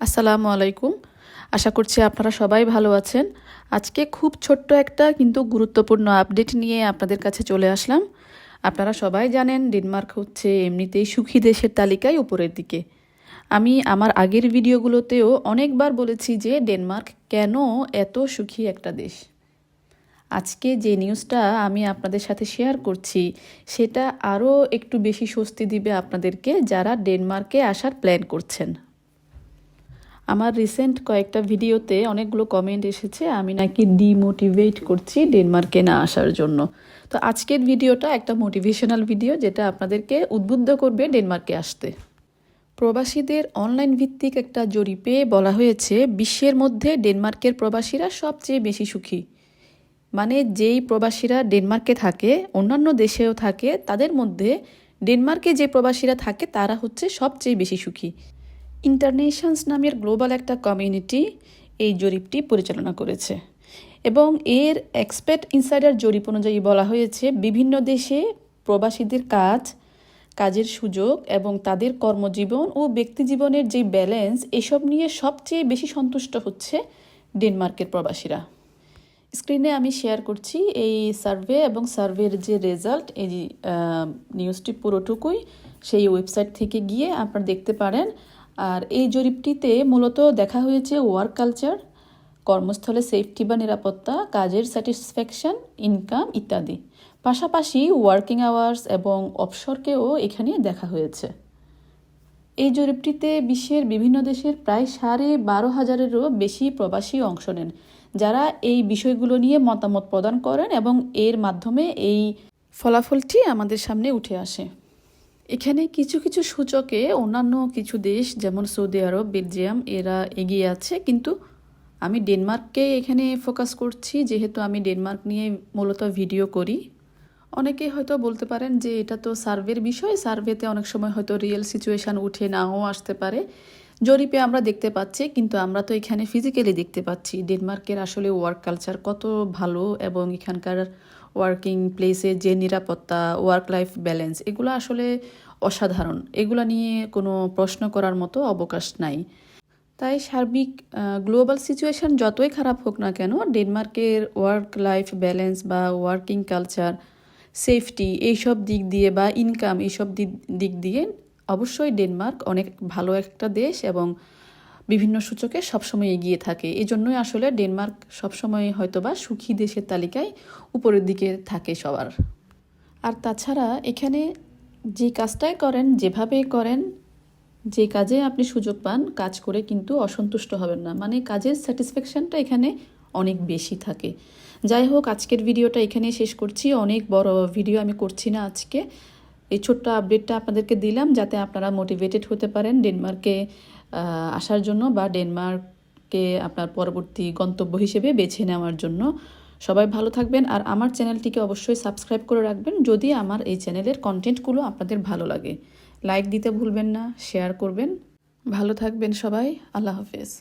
আসসালামু আলাইকুম। আশা করছি আপনারা সবাই ভালো আছেন। আজকে খুব ছোট্ট একটা কিন্তু গুরুত্বপূর্ণ আপডেট নিয়ে আপনাদের কাছে চলে আসলাম। আপনারা সবাই জানেন ডেনমার্ক হচ্ছে এমনিতেই সুখী দেশের তালিকায় উপরের দিকে। আমি আমার আগের ভিডিওগুলোতেও অনেকবার বলেছি যে ডেনমার্ক কেন এত সুখী একটা দেশ। আজকে যে নিউজটা আমি আপনাদের সাথে শেয়ার করছি সেটা আরও একটু বেশি স্বস্তি দিবে আপনাদেরকে যারা ডেনমার্কে আসার প্ল্যান করছেন। আমার রিসেন্ট কয়েকটা ভিডিওতে অনেকগুলো কমেন্ট এসেছে আমি নাকি ডিমোটিভেট করছি ডেনমার্কে না আসার জন্য। তো আজকের ভিডিওটা একটা মোটিভেশনাল ভিডিও যেটা আপনাদেরকে উদ্বুদ্ধ করবে ডেনমার্কে আসতে। প্রবাসীদের অনলাইন ভিত্তিক একটা জরিপে বলা হয়েছে বিশ্বের মধ্যে ডেনমার্কের প্রবাসীরা সবচেয়ে বেশি সুখী। মানে যেই প্রবাসীরা ডেনমার্কে থাকে অন্যান্য দেশেও থাকে তাদের মধ্যে ডেনমার্কে যে প্রবাসীরা থাকে তারা হচ্ছে সবচেয়ে বেশি সুখী। ইন্টারনেশনস নামের গ্লোবাল একটা কমিউনিটি এই জরিপটি পরিচালনা করেছে এবং এর এক্সপের্ট ইনসাইডার জরিপ অনুযায়ী বলা হয়েছে বিভিন্ন দেশে প্রবাসীদের কাজের সুযোগ এবং তাদের কর্মজীবন ও ব্যক্তিজীবনের যে ব্যালেন্স এসব নিয়ে সবচেয়ে বেশি সন্তুষ্ট হচ্ছে ডেনমার্কের প্রবাসীরা। স্ক্রিনে আমি শেয়ার করছি এই সার্ভে এবং সার্ভের যে রেজাল্ট এই নিউজটি পুরোটুকুই সেই ওয়েবসাইট থেকে গিয়ে আপনারা দেখতে পারেন। আর এই জরিপটিতে মূলত দেখা হয়েছে ওয়ার্ক কালচার, কর্মস্থলে সেফটি বা নিরাপত্তা, কাজের স্যাটিসফ্যাকশন, ইনকাম ইত্যাদি। পাশাপাশি ওয়ার্কিং আওয়ার্স এবং অবসরকেও এখানে দেখা হয়েছে। এই জরিপটিতে বিশ্বের বিভিন্ন দেশের প্রায় 12,500-এরও বেশি প্রবাসী অংশ নেন যারা এই বিষয়গুলো নিয়ে মতামত প্রদান করেন এবং এর মাধ্যমে এই ফলাফলটি আমাদের সামনে উঠে আসে। এখানে কিছু কিছু সূচকে অন্যান্য কিছু দেশ যেমন সৌদি আরব, বেলজিয়াম এরা এগিয়ে আছে, কিন্তু আমি ডেনমার্ককে এখানে ফোকাস করছি যেহেতু আমি ডেনমার্ক নিয়ে মূলত ভিডিও করি। অনেকে হয়তো বলতে পারেন যে এটা তো সার্ভের বিষয়, সার্ভেতে অনেক সময় হয়তো রিয়েল সিচুয়েশান উঠে নাও আসতে পারে। জরিপে আমরা দেখতে পাচ্ছি, কিন্তু আমরা তো এখানে ফিজিক্যালি দেখতে পাচ্ছি ডেনমার্কের আসলে ওয়ার্ক কালচার কত ভালো এবং এখানকার ওয়ার্কিং প্লেসে যে নিরাপত্তা, ওয়ার্ক লাইফ ব্যালেন্স এগুলো আসলে অসাধারণ। এগুলো নিয়ে কোনো প্রশ্ন করার মতো অবকাশ নাই। তাই সার্বিক গ্লোবাল সিচুয়েশান যতই খারাপ হোক না কেন ডেনমার্কের ওয়ার্ক লাইফ ব্যালেন্স বা ওয়ার্কিং কালচার, সেফটি এইসব দিক দিয়ে বা ইনকাম এইসব দিক দিয়ে অবশ্যই ডেনমার্ক অনেক ভালো একটা দেশ এবং বিভিন্ন সূচকে সবসময় এগিয়ে থাকে। এই জন্যই আসলে ডেনমার্ক সবসময় হয়তোবা সুখী দেশের তালিকায় উপরের দিকে থাকে সবার। আর তাছাড়া এখানে যে কাজটাই করেন, যেভাবে করেন, যে কাজে আপনি সুযোগ পান কাজ করে কিন্তু অসন্তুষ্ট হবেন না, মানে কাজের স্যাটিসফ্যাকশানটা এখানে অনেক বেশি থাকে। যাই হোক, আজকের ভিডিওটা এখানে শেষ করছি। অনেক বড় ভিডিও আমি করছি না আজকে, এই ছোট্ট আপডেটটা আপনাদেরকে দিলাম যাতে আপনারা মোটিভেটেড হতে পারেন ডেনমার্কে আসার জন্য বা ডেনমার্ককে আপনার পরবর্তী গন্তব্য হিসেবে বেছে নেওয়ার জন্য। সবাই ভালো থাকবেন আর আমার চ্যানেলটিকে অবশ্যই সাবস্ক্রাইব করে রাখবেন যদি আমার এই চ্যানেলের কন্টেন্টগুলো আপনাদের ভালো লাগে। লাইক দিতে ভুলবেন না, শেয়ার করবেন। ভালো থাকবেন সবাই। আল্লাহ হাফেজ।